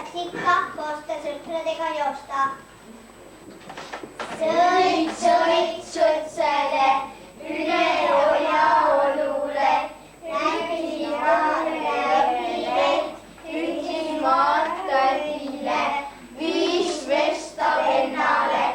läks ikka koostöö sõpradega joosta. Sõit sutsele, üle oja olule, nägi maanepilet, ütles maatatile, viis vesta vennale.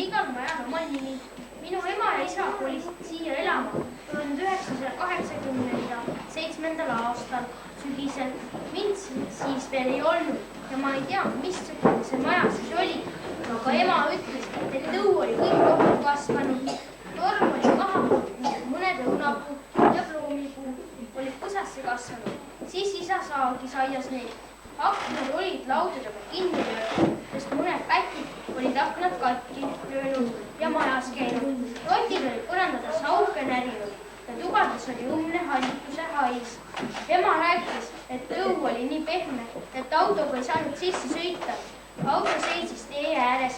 Igal majal oma nimi. Minu ema ja isa kolisid siia elama 1987. aastal sügisel. Mind siis veel ei olnud ja ma ei tea, missugune see maja siis oli. Aga ema ütles, et tõu oli kõik kokku kasvanud. Torm oli maha, mõned õunapuu ja ploomipuu olid põsasse kasvanud. Siis isa saagis aias neid. Aknad olid laudadega kinni löönud, sest mõned pätid olid aknad katki löönud ja majas käinud. Rotid olid põrandadas auke närinud ja tubades oli õmne hallituse hais. Ema rääkis, et õu oli nii pehme, et autoga ei saanud sisse sõita. Auto seisis tee ääres.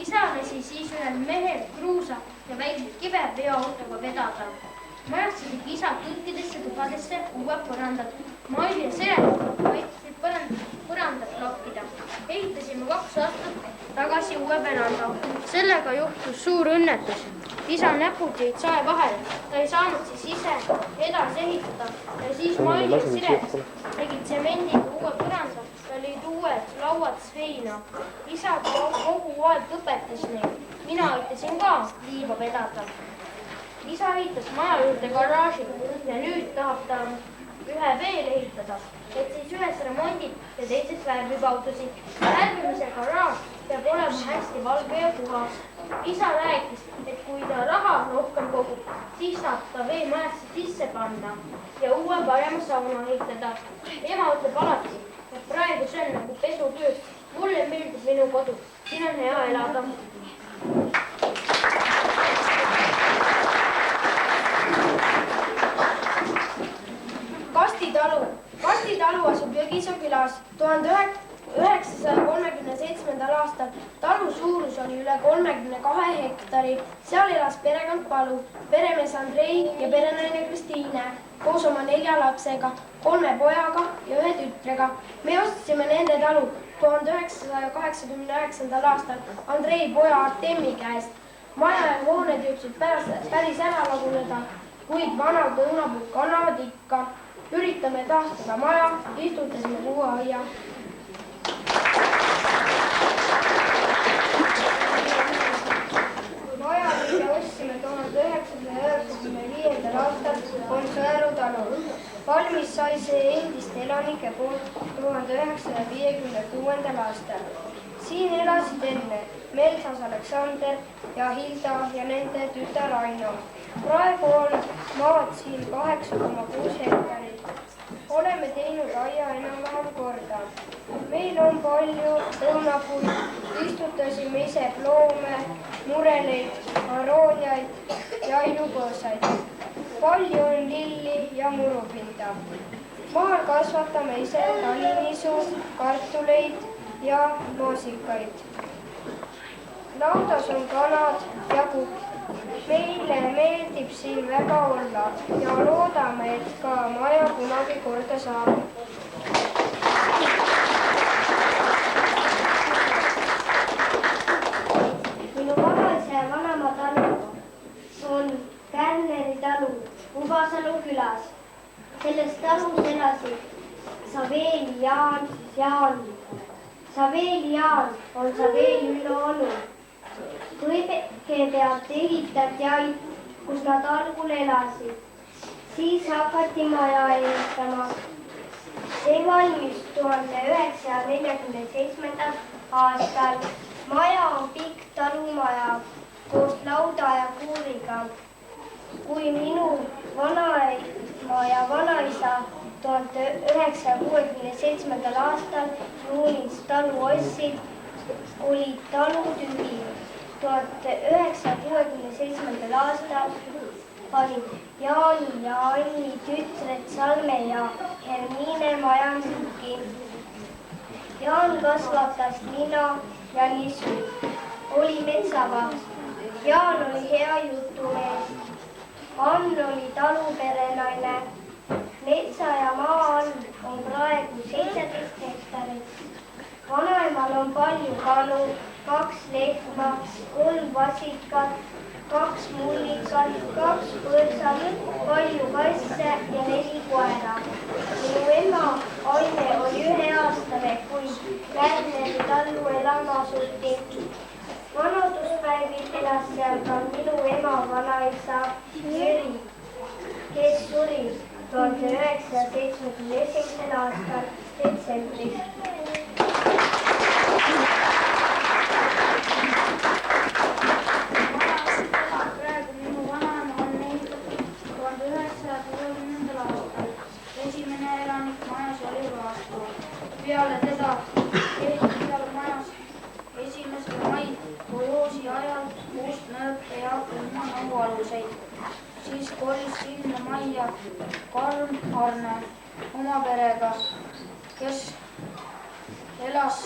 Isa lasi siis ühel mehel kruusa ja väikseid kive veoautoga vedada. Majast sõidigi isa kõikidesse tubadesse uue põrandad. Maili ja Seret aitasid põrandat lappida. Ehitasime 2 aastat tagasi uue veranda. Sellega juhtus suur õnnetus. Isa näpud jäid sae vahele. Ta ei saanud siis ise edasi ehitada. Ja siis Maili ja Seret tegid tsemendiga uue põranda ja lõid uued lauad seina. Isa kogu aeg õpetas neid. Mina aitasin ka liiva vedada. Isa ehitas maja juurde garaaži ja nüüd tahab ta ühe veel ehitada, et siis ühes remondid ja teises värvib autosid. Värvimise garaaž peab olema hästi valge ja puhas. Isa rääkis, et kui ta raha rohkem kogub, siis saab ta veemajasse sisse panna ja uue parema sauna ehitada. Ema ütleb alati, et praegu see on nagu pesutöös. Mulle meeldib minu kodu, siin on hea elada. Kastitalu asub Jõgisa külas 1937. aastal. Talu suurus oli üle 32 hektari. Seal elas perekond Palu, peremees Andrei ja perenaine Kristiine koos oma 4 lapsega, 3 pojaga ja 1 tütrega. Me ostsime nende talu 1989. aastal Andrei poja Artemi käest. Maja ja hooned jõudsid päris ära laguneda, kuid vanad õunapuud kannavad ikka. Üritame taastada maja, istutasime uue aia. Maja, mille ostsime 1995. aastal, on Sõeru talu. Valmis sai see endiste elanike poolt 1956. aastal. Siin elasid enne Melsas Aleksander ja Hilda ja nende tütar Aino. Praegu on maad siin 8,6 hektarit. Oleme teinud aia enam-vähem korda. Meil on palju õunapuid, istutasime ise ploome, mureleid, arooniaid ja ailupõõsaid. Palju on lilli ja murupinda. Maal kasvatame ise talinisu, kartuleid ja maasikaid. Laudas on kanad ja kukk. Meile meeldib siin väga olla ja loodame, et ka maja kunagi korda saab. Minu vanaisa ja vanaema talu on Kärneri talu Ubasalu külas. Selles talus elasid Saveeli Jaan ja Anni. Saveeli Jaan on Saveeli Ülo onu. Kõigepealt ehitati aid, kus nad algul elasid. Siis hakati maja ehitama. See valmis 1947. aastal. Maja on pikk talumaja koos lauda ja kuuriga. Kui minu vanaema ja vanaisa 1967. aastal juunis talu ostsid, oli talu tühi. 1967. aastal panid Jaani ja Anni tütred Salme ja Hermine maja müüki. Jaan kasvatas lina ja nisu, oli metsavaht. Jaan oli hea jutumees. Ann oli taluperenaine. metsa ja maa all on praegu 17 hektarit. Vanaemal on palju kalu, 2 lehma, 3 vasikat, 2 mullikat, 2 põõsat, palju kasse ja 4 koera. Minu ema Aine oli 1-aastane, kui Kärneri tallu elama asuti. Vanaduspäevil elas seal ka minu ema vanaisa Jüri, kes suri 1971. aastal detsembris. Praegu minu vanaema on ehitatud 1960. aastal. Esimene elanik majas oli Raasto. Peale teda ehitati seal majas 1. mail kolhoosi ajal puust nõõte ja kuumanõu aluseid. Siis kolis sinna majja Karl Arne oma perega, kes elas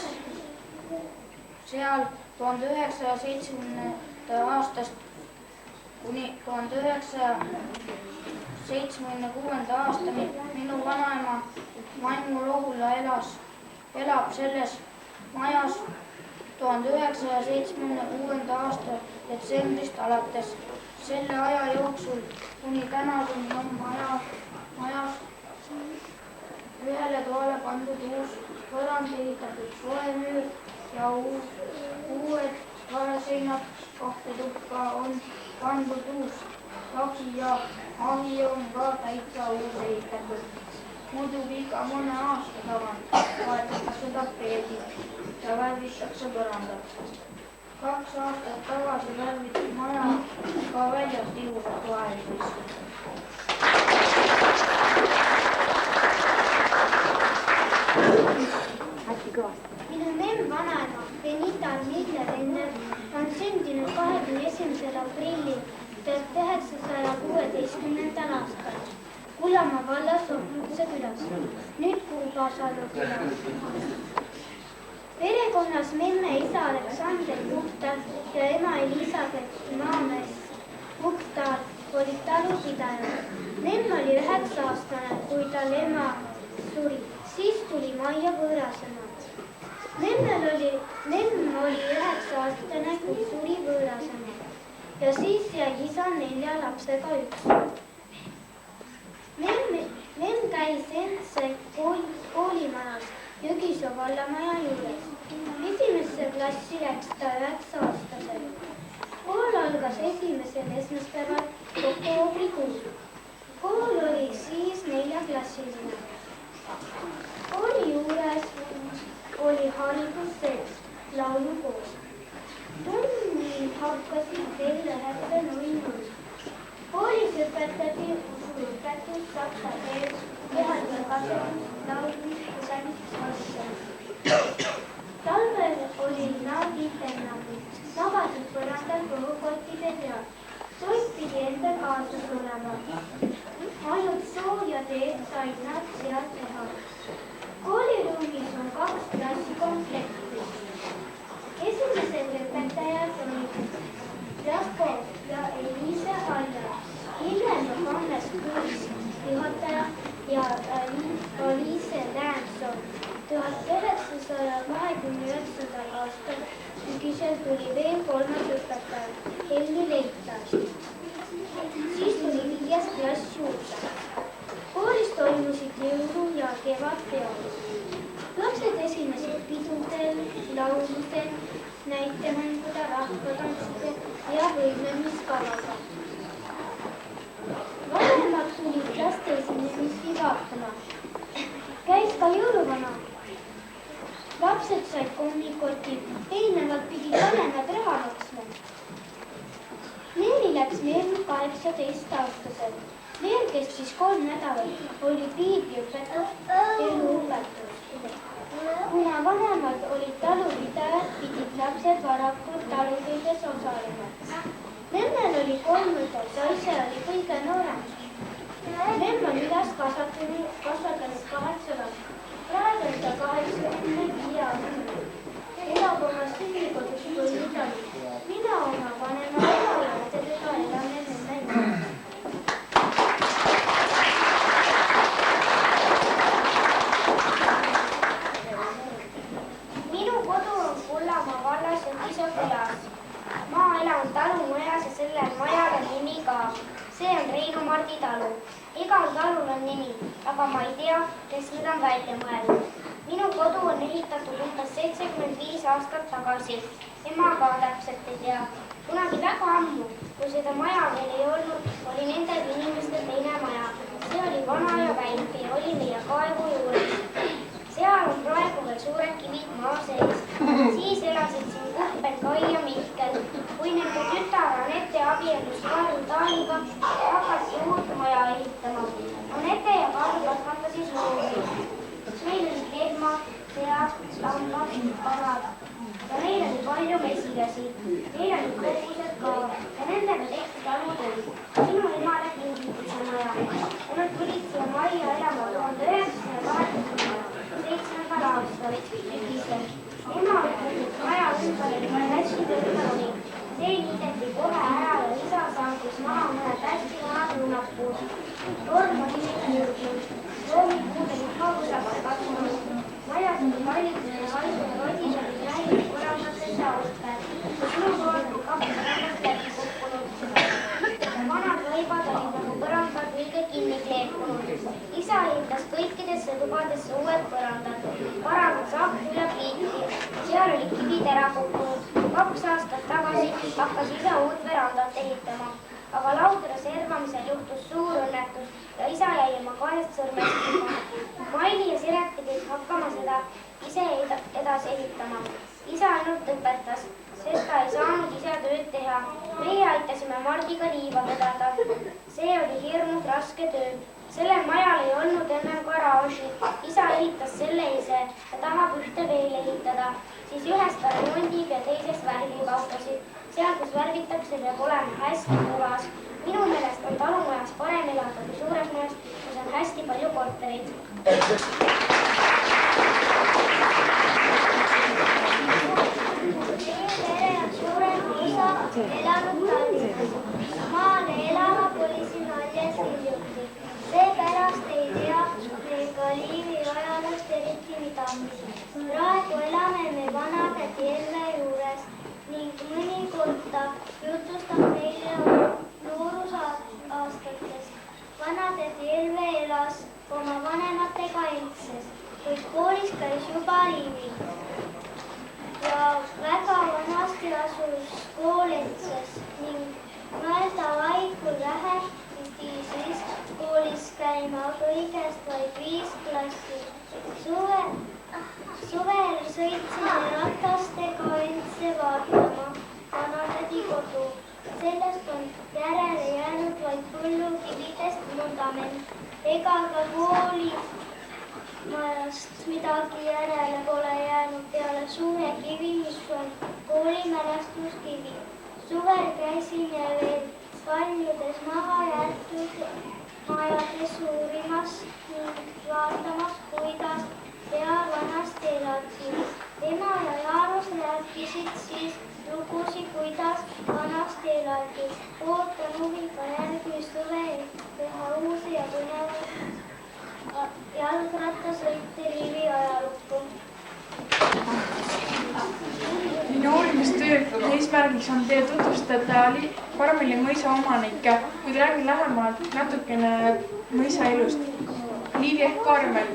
seal 1970. aastast kuni 1976. aastani. Minu vanaema Maimu Rohula elab selles majas 1976. aasta detsembrist alates. Selle aja jooksul kuni tänaseni on majas ühele toale pandud uus põrand, ehitatud soemüür ja uued vareseinad. 2 tuppa on pandud uus lagi ja ahi on ka täitsa uus ehitatud. Muidugi iga mõne aasta tagant vaetatakse tapeedid ja värvitakse põrandat. 2 aastat tagasi värviti maja ka väljast ilusalt vaheliseks. Minu vanaema Benita Miller on sündinud 21. aprillil 1916. aastal Kullamaa vallas Ohlutse külas, nüüd Kuubasalu külas. Perekonnas memme isa Aleksander Muhtar ja ema Elisabeth Maamees Muhtar olid talupidajad. Memm oli 9-aastane, kui tal ema suri. Siis tuli majja võõrasema. Memm oli 9-aastane, kui suri võõrasema. Ja siis jäi isa 4 lapsega üksi. Memm käis endise koolimajas Jõgisoo vallamaja juures. 1. klassi läks ta 9-aastasel. Kool algas 1. esmaspäeval oktoobrikuus. Kool oli siis 4-klassiline. Kooli juures oli haridusselts, laulukool. Tunnid hakkasid kell 9:00. Koolis õpetati usuõpetus, saksa keel, kehaline kasvatus, laulmist ja säilitusvaldkond. Talvel olid naagid lennakid, magasid põrandal kõhukottide peal. Toit pidi enda kaasas olema. Ainult soo ja teed said nad seal teha. Kooliruumis on 2 klassikomplekti. Esimesed õpetajad olid Jasko ja Eliise Allar, hiljem Johannes Kuus, juhataja ja Aliise Läänsoo. 1929. aastal sügisel tuli veel 3. õpetaja, Helli Leitaas. Siis tuli 5. klass juurde. Koolis toimusid jõulu- ja kevadpeod. Lapsed esinesid pidudel, lauludel, näitemängude, rahvatantsude ja võimlemiskavaga. Vanemad tulid laste esinemisi vaatama. Käis ka jõuluvana. Lapsed said kommikoti, eelnevalt pidid vanemad raha maksma. Leeli läks Meerlu 18-aastasel. Leel kestis 3 nädalat, oli piibliõpetus, eluõpetus. Kuna vanemad olid talupidajad, pidid lapsed varakult talutöödes osalema. Memmel oli 3 õde, Saise oli kõige noorem. Memm on üles kasvatanud 8 last. Praegu on ta 85-aastane. Elab oma sünnikodus Põllutalus. Mina oma vanema ema ja õdedega elame Memme juures. see on Reinu Mardi talu. Igal talul on nimi, aga ma ei tea, kes need on välja mõelnud. Minu kodu on ehitatud umbes 75 aastat tagasi. Ema ka täpselt ei tea. Kunagi väga ammu, kui seda maja veel ei olnud, oli nendel inimestel teine maja. See oli vana ja väike ja oli meie kaevu juures. Seal on praegu veel suured kivid maa sees. Siis elasid siin Kuppel, Kai ja Mikkel. Kui nende tütar Anette abiellus Karl Taaliga, hakati uut maja ehitama. Anette ja Karl kasvatasid loomi. Meil olid lehmad, sead, lambad, kanad ja neil oli palju mesilasi. Neil olid kogused ka ja nendega tehti talutöid. Minu emale kingiti see maja. Nad tulid siia majja elama 1987. aastal sügisel. Ema ütles, et maja ümber oli hästi tõrganud. See niideti kohe ära ja isa saatis maha mõned hästi vanad lunnapuud. Torm oli jõudnud. Loomipuud olid kaugusesse katsunud. Majas oli paljude ja haisud rodid olid läinud põrandatesse austad. Minu pool oli kaks päevast läbi kukkunud. Vanad vaibad olid nagu põrandad õige kinni kleepunud. Isa ehitas kõikidesse tubadesse uued põrandad. Parandas ahju ja pliiti. Seal oli kivid ära kukkunud. 2 aastat tagasi hakkas isa uut verandat ehitama. Aga laudade servamisel juhtus suur õnnetus ja isa jäi oma 2 sõrmest ilma. Maili ja Siret pidid hakkama seda ise edasi ehitama. Isa ainult õpetas, sest ta ei saanud ise tööd teha. Meie aitasime Mardiga liiva vedada. See oli hirmus raske töö. Sellel majal ei olnud ennem garaaži. Isa ehitas selle ise ja tahab ühte veel ehitada. Siis ühes ta remondib ja teises värvib autosid. Seal, kus värvitakse, peab olema hästi puhas. Minu meelest on talumajas parem elada kui suures majas, kus on hästi palju kortereid. Meie pere on suurema osa elanud Tallinnas. Maale elama kolisime alles hiljuti. Seepärast ei tea me ka Liivi ajaloost eriti midagi. Praegu elame me vanade Telve juures ning mõnikord ta jutustab meile noorusaastatest. Vanade Telve elas oma vanematega Entses, kuid koolis käis juba Liivi. Ja väga vanasti asus kool Entses ning mõelda vaid, kui vähe pidi siis koolis käima kõigest vaid 5 klassi. Suvel sõitsime ratastega Entse vaatama vanatädi kodu. Sellest on järele jäänud vaid põllukividest vundament. Ega ka koolimajast midagi järele pole jäänud peale suure kivi, mis on koolimälestuskivi. Suvel käisime veel paljudes maha jäetud majades uurimas ning vaatamas, kuidas seal vanasti elasid. Ema ja Jaanus rääkisid siis lugusid, kuidas vanasti elati. Ootan huviga järgmist suve teha uusi ja põnevaid jalgrattasõite Liivi ajalukku. Minu uurimistöö eesmärgiks on teile tutvustada Karmeli mõisa omanikke, kuid räägin lähemalt natukene mõisa elust. Liivi ehk Karmel.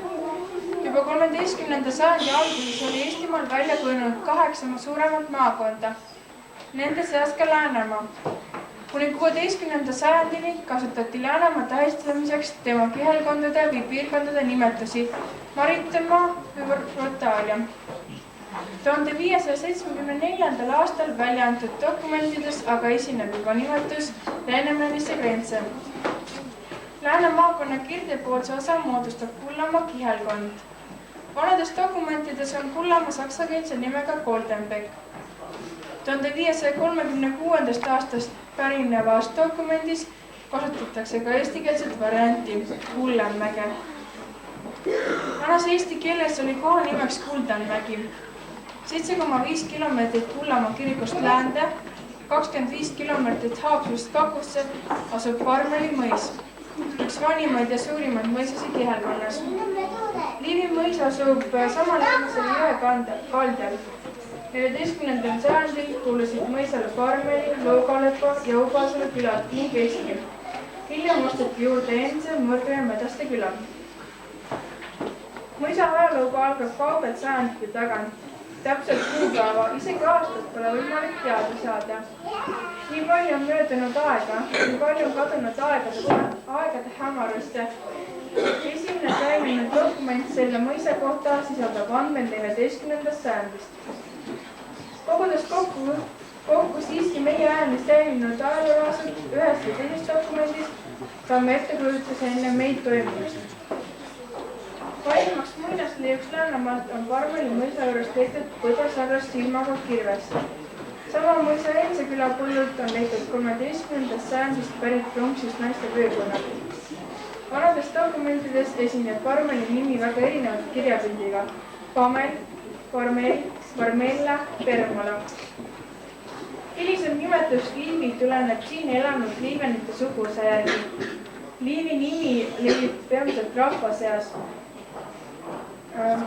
Juba 13. sajandi alguses oli Eestimaal välja kujunenud 8 suuremat maakonda. Nende seas ka Läänemaa. Kuni 16. sajandini kasutati Läänemaa tähistamiseks tema kihelkondade või piirkondade nimetusi Maritamaa või Rotaalia. 1574. aastal välja antud dokumentides aga esineb juba nimetus Läänemälise Grense. Lääne maakonna kirdepoolse osa moodustab Kullamaa kihelkond. Vanades dokumentides on Kullamaa saksakeelse nimega Goldenbeck. 1536. aastast pärinevas dokumendis kasutatakse ka eestikeelset varianti Kullenmäge. Vanas eesti keeles oli koha nimeks Kuldenmägi. 7,5 kilomeetrit Kullamaa kirikust läände, 25 kilomeetrit Haapsust kakusse asub Karmeli mõis, üks vanimaid ja suurimaid mõisasid kihelkonnas. Liivi mõis asub samanimelisel jõe kaldal. 14. sajandil kuulusid mõisale Karmeli, Lõugalepa ja Ubasalu külad ning Eski. hiljem osteti juurde Ense, Mõrga ja Medaste küla. Mõisa ajalugu algab kaugelt sajandite tagant. Täpselt kuupäeva, isegi aastat pole võimalik teada saada. Nii palju on möödunud aega, nii palju on kadunud aegade hämarusse. Esimene säilinud dokument selle mõisa kohta sisaldab andmeid 14. sajandist. Kogudes kokku siiski meie ajani säilinud ajaloolaasud ühest või teisest dokumendist, saame ettekujutuse enne meid toimumist. Vaimaks muinasleiuks Läänemaalt on Karmeli mõisa juures tehtud põdesarvast silmaga kirvest. Sama mõisa Ense küla põllult on leitud 13. sajandist pärit pronksist naiste vöökonnad. Vanades dokumentides esineb Karmeli nimi väga erinevalt kirjapildiga. Pamel, Karmel, Karmella, Permala. Hilisem nimetus Liivi tuleneb siin elanud liivenite suguvõsa järgi. Liivi nimi levib peamiselt rahva seas.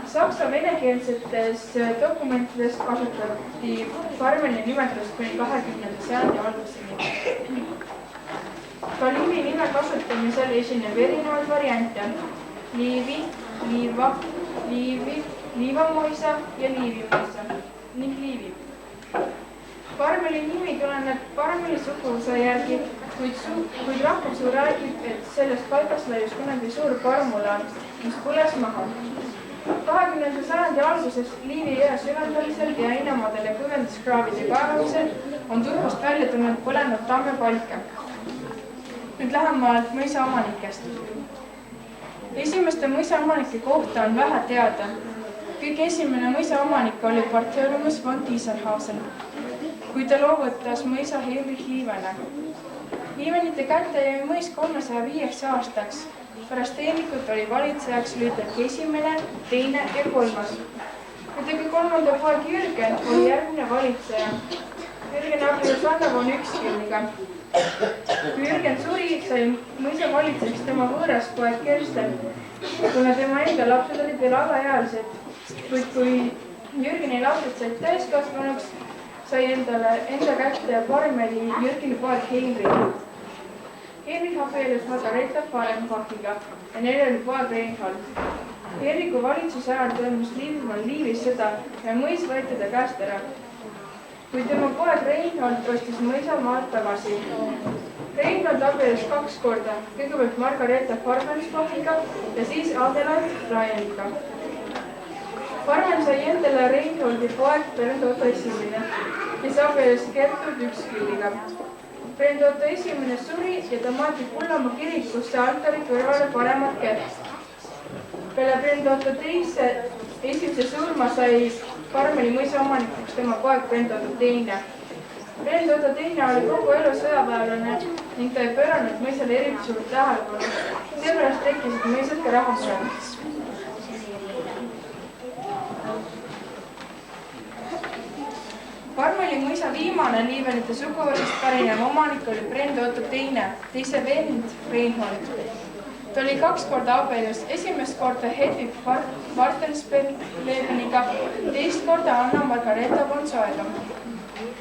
Saksa venekeelsetes dokumentides kasutati Karmeli nimetust kuni 20. sajandi alguseni. Ka Liivi nime kasutamisel esineb erinevaid variante. Liivi, Liiva, Liivi, Liivamõisa ja Liivimõisa ning Liivi. Karmeli nimi tuleneb Karmeli suguvõsa järgi, kuid rahvasuu räägib, et sellest paigast laius kunagi suur karmula, mis põles maha. 20. sajandi alguses Liivi jõe süvendamisel ja Ainemaadele kuivenduskraavide kaevamisel on turvast välja tulnud põlenud tammepalke. Nüüd lähemalt mõisa omanikest. Esimeste mõisa omanike kohta on vähe teada. Kõige esimene mõisa omanik oli Bartholomeus von Dieselhausen, kui ta loovutas mõisa Heinrich Liivene. Liivenite kätte jäi mõis 305 aastaks. Pärast Heinrichut oli valitsejaks Lüterki esimene, teine ja kolmas. Muidugi kolmanda poeg Jürgen oli järgmine valitseja. Jürgen abielus Anna von Ükskilniga. Kui Jürgen suri, sai mõisa valitsejaks tema võõras poeg Kersten, kuna tema enda lapsed olid veel alaealised. Kuid kui Jürgeni lapsed said täiskasvanuks, sai enda kätte Karmeli Jürgeni poeg Heinrich. Heinrich abielus Margaretha Fahrenbachiga ja neil oli poeg Reinhold. Heinrichu valitsuse ajal toimus Liivimaal Liivis sõda ja mõis võeti ta käest ära. Kui tema poeg Reinhold ostis mõisa maalt tagasi. Reinhold abielus 2 korda, kõigepealt Margaretha Fahrenbachiga ja siis Adelaide Raieniga. Farmen sai endale Reinholdi poeg Bernd Otto esimene, kes abielus Gertrud Ükskilniga. Bernd Otto esimene suri ja ta maati Kullamaa kirikusse altari kõrvale paremat kätt. Peale Bernd Otto esimese surma sai Karmeli mõisa omanikuks tema poeg Bernd Otto teine. Bernd Otto teine oli kogu elu sõjaväelane ning ta ei pööranud mõisale eriti suurt tähelepanu. Seepärast tekkisid mõisad ka rahvusvaheliseks. Karmeli mõisa viimane Liivenite suguvõsast pärinev omanik oli Bernd Otto teine, teise vend Reinhold. Ta oli 2 korda abielus, esimest korda Hedwig Wartenspeleveniga, teist korda Anna Margaretha von Zoega.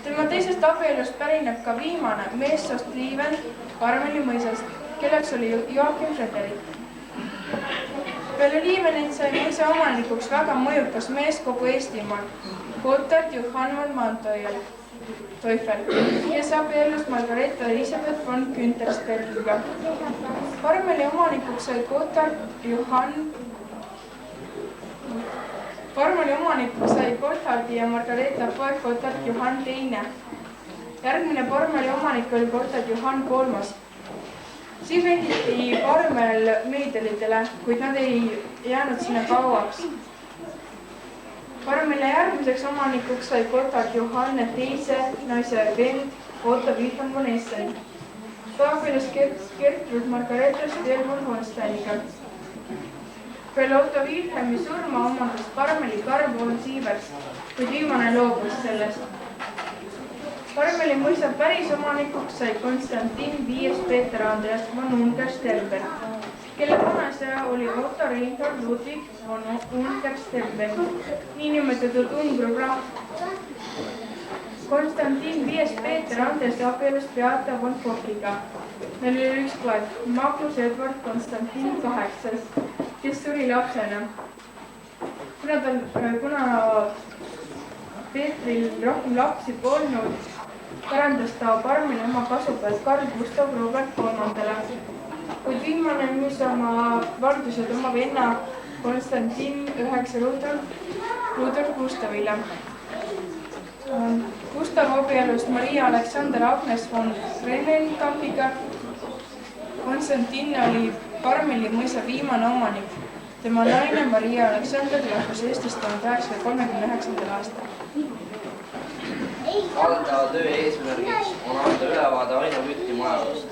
Tema teisest abielust pärineb ka viimane meessoost Liiven Karmeli mõisast, kelleks oli Joachim Frederik. Peale Liivenit sai mõisa omanikuks väga mõjukas mees kogu Eestimaal, Gotthard Johann von Manteuffel, kes abiellus Margaretha Elisabeth von Güntersbergiga. Karmeli omanikuks sai Gotthard ja Margaretha poeg Gotthard Johann teine. Järgmine Karmeli omanik oli Gotthard Johann kolmas. Siis renditi Karmel meedelitele, kuid nad ei jäänud sinna kauaks. Karmeli järgmiseks omanikuks sai Gotthard Johanne teise naise vend Otto Wilhelm von Essen. Ta abiellus Gertrud Margaretha Stel von Holsteiniga. Peale Otto Wilhelmi surma omandas Karmeli Karl von Sievers, kuid viimane loobus sellest. Karmeli mõisa päris omanikuks sai Konstantin V. Peeter Andreas von Ungersternberg, kelle vanaisa oli Otto Reinhold Ludwig von Ungersternberg, niinimetatud Ungro graaf. Konstantin V. Peeter Andres abielus Beata von Fockiga. Neil oli üks poeg, Magnus Edward Konstantin VIII, kes suri lapsena. Kuna Peetril rohkem lapsi polnud, pärandas ta Parmeli oma kasupealt Karl Gustav Robert III, kuid viimane müüs oma valdused oma venna Konstantin IX Rudolf Gustavile. Gustav abielus Maria Alexander Agnes von Rennenkampiga. Konstantin oli Parmeli mõisa viimane omanik. Tema naine Maria Alexander lahkus Eestist 1939. aastal. Valdava töö eesmärgiks on anda ülevaade Aino Küttimaa ajaloost.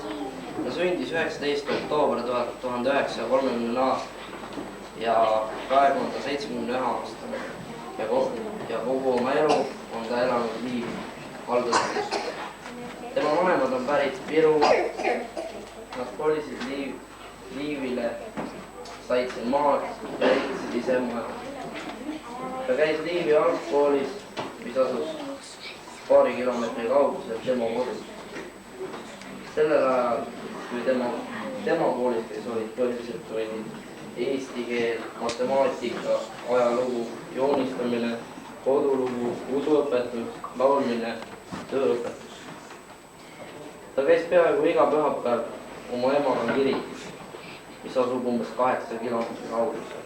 Ta sündis 19. oktoober 1930. aastal ja 2071 aastal ja kogu oma elu on ta elanud Liivi valdades. Tema vanemad on pärit Viru, nad kolisid Liivile, said siin maad ja ehitasid ise maja. Ta käis Liivi algkoolis, mis asus paari kilomeetri kaugusel tema kodus. Sellel ajal, kui tema koolis käis, olid põhiliselt tunnid eesti keel, matemaatika, ajalugu, joonistamine, kodulugu, usuõpetus, laulmine, tööõpetus. Ta käis peaaegu iga pühapäev oma emaga kirikus, mis asub umbes 8 kilomeetri kaugusel.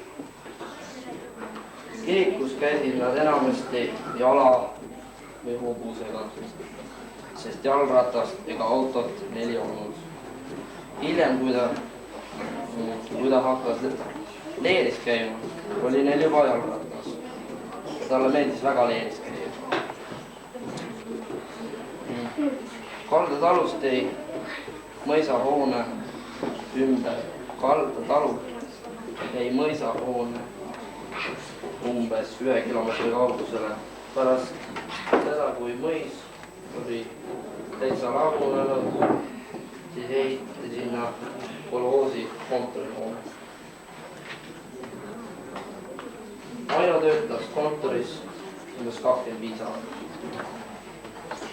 Kirikus käisid nad enamasti jala või hobusega, sest jalgratast ega autot neil ei olnud. Hiljem, kui ta hakkas leeris käima, oli neil juba jalgratas. Talle meeldis väga leeris käia. Kalda talust jäi mõisahoone ümber. Kalda talu jäi mõisahoone umbes 1 kilomeetri kaugusele. Pärast seda, kui mõis oli täitsa lagunenud, siis ehitati sinna kolhoosi kontorihoone. Aino töötas kontoris umbes 25 aastat.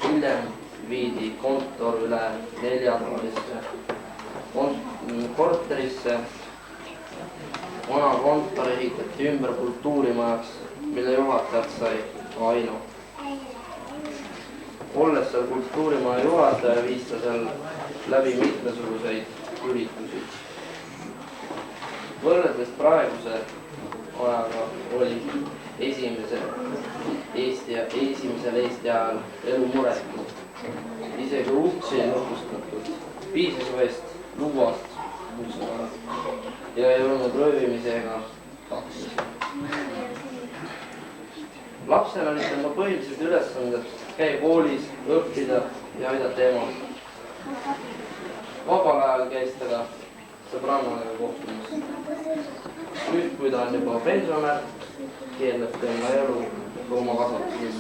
Hiljem viidi kontor üle 4-toalisse korterisse. Vana kontor ehitati ümber kultuurimajaks, mille juhatajalt sai Aino. Olles seal kultuurimaja juhataja, viis ta seal läbi mitmesuguseid üritusi. Võrreldes praeguse ajaga oli esimesel Eesti ajal elu muretu. Isegi uksi ei lõpustatud, piisas ühest lubast ja ei olnud röövimisega tahtmisi. Lapsena olid tema põhilised ülesanded käia koolis, õppida ja aidata ema. Vabal ajal käis ta sõbrannadega kohtumas. Nüüd, kui ta on juba pensionär, keeleb tema elu loomakasvatuses.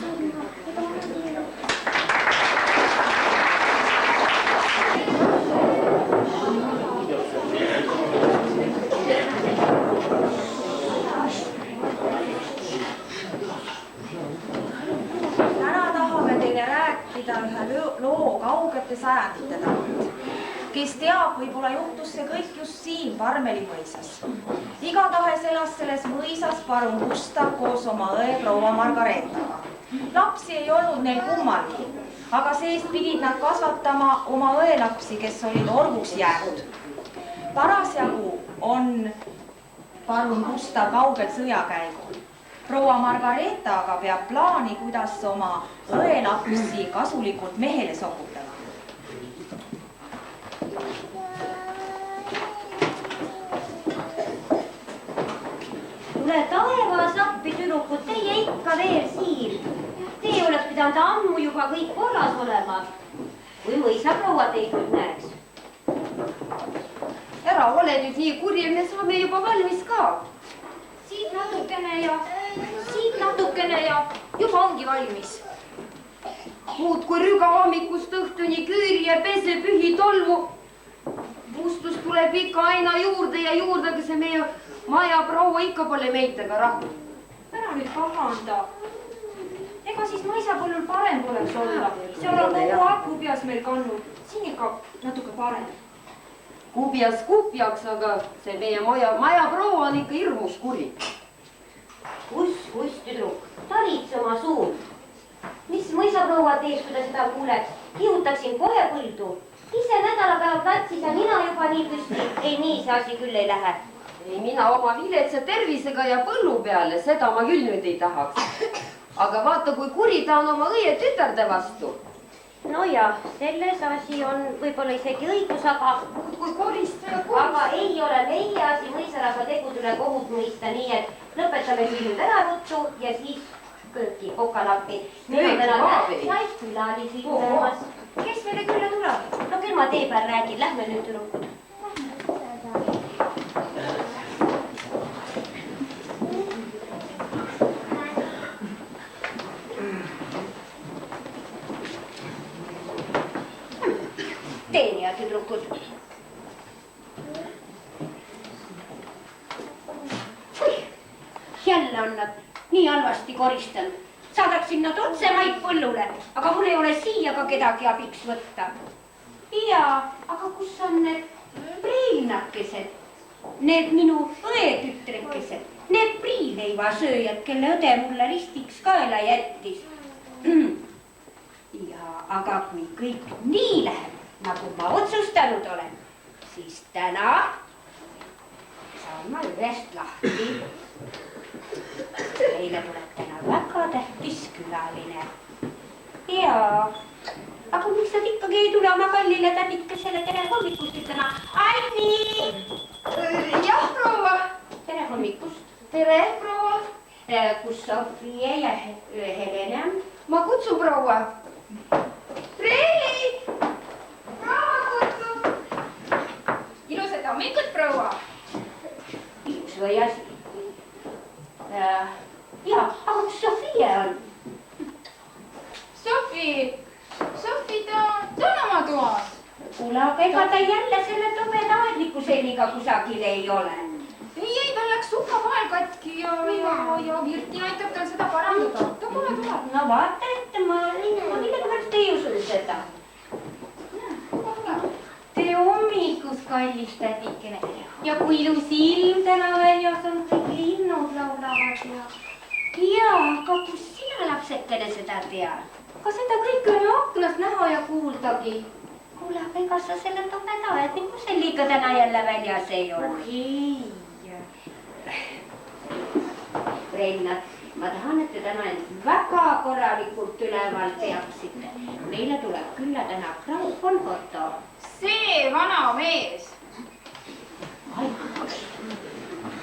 Ühe loo kaugete sajandite tagant. Kes teab, võib-olla juhtus see kõik just siin Parmeli mõisas. Igatahes elas selles mõisas parun Gustav koos oma õe proua Margaretaga. Lapsi ei olnud neil kummalgi, aga seest pidid nad kasvatama oma õe lapsi, kes olid orvuks jäänud. Parasjagu on parun Gustav kaugel sõjakäigul. Proua Margareta aga peab plaani, kuidas oma õe lapsi kasulikult mehele sokutama. Tule taevas appi, tüdrukud, teie ikka veel siin. Teie oleks pidanud ammu juba kõik korras olema. Kui mõisaproua teid nüüd näeks. Ära ole nüüd nii kuri, me saame juba valmis ka. Siit natukene ja juba ongi valmis. Muud kui rüga hommikust õhtuni küüri ja pese pühi tolmu. Mustus tuleb ikka aina juurde ja juurde, aga see meie maja proua ikka pole meitega rahul. Ära nüüd pahanda. ega siis mõisapõllul parem poleks olla. seal on kogu aeg kubjas meil kannu. siin ikka natuke parem. kubjas kubjaks, aga see meie maja proua on ikka hirmus kuri. Kus, tüdruk, talitse oma suud. mis mõisaproua teeb, kui ta seda kuuleb? kihutaksin kohe põldu. ise nädalapäeva platsis ja mina juba nii püsti. ei, nii see asi küll ei lähe. ei, mina oma viletsa tervisega ja põllu peale, seda ma küll nüüd ei tahaks. aga vaata, kui kuri ta on oma õie tütarde vastu. no ja, selles asi on võib-olla isegi õigus, aga kui koristaja aga ei ole meie asi mõisarahva tegude üle kohut mõista, nii et lõpetame küll nüüd ära ruttu ja siis kööki kokalappi. meil on täna tähtsaid külalisi tulemas. kes meile külla tuleb? no küll ma tee peal räägin, lähme nüüd tüdrukud. teenija tüdrukud. jälle on nad nii halvasti koristanud. saadaksin nad otse maid põllule, aga mul ei ole siia ka kedagi abiks võtta. jaa, aga kus on need priilnakesed? Need minu õetütrekesed, need priileivasööjad, kelle õde mulle ristiks kaela jättis. ja aga kui kõik nii läheb, nagu ma otsustanud olen, siis täna saan ma ühest lahti. meile tuleb täna väga tähtis külaline. jaa, aga miks nad ikkagi ei tule oma kallile tädikesele tere hommikust ütlema? Anni! jah, proua. tere hommikust. tere, proua. kus Sofia ja Helena? ma kutsun proua. Reili! proua kutsub. ilusat hommikut, proua. ilus või asi? jaa, aga kus Sofia on? Sofi, ta on oma toas. kuule, aga ega ta jälle selle tobeda aedniku selliga kusagil ei ole. ei, tal läks sukavahel katki ja Virti aitab tal seda parandada. ta kohe tuleb. no vaata, et ma millegipärast ei usu seda. tere hommikust, kallis tädikene. ja kui ilus ilm täna väljas on, kõik linnud laulavad ja, aga kus sina, lapsekene, seda tead? aga seda kõike on ju aknast näha ja kuuldagi. kuule, aga ega sa selle tobeda aedniku selliga täna jälle väljas ei ole? ei. Reina, ma tahan, et te täna end väga korralikult üleval peaksite. meile tuleb külla täna Graf von Otto. see vana mees.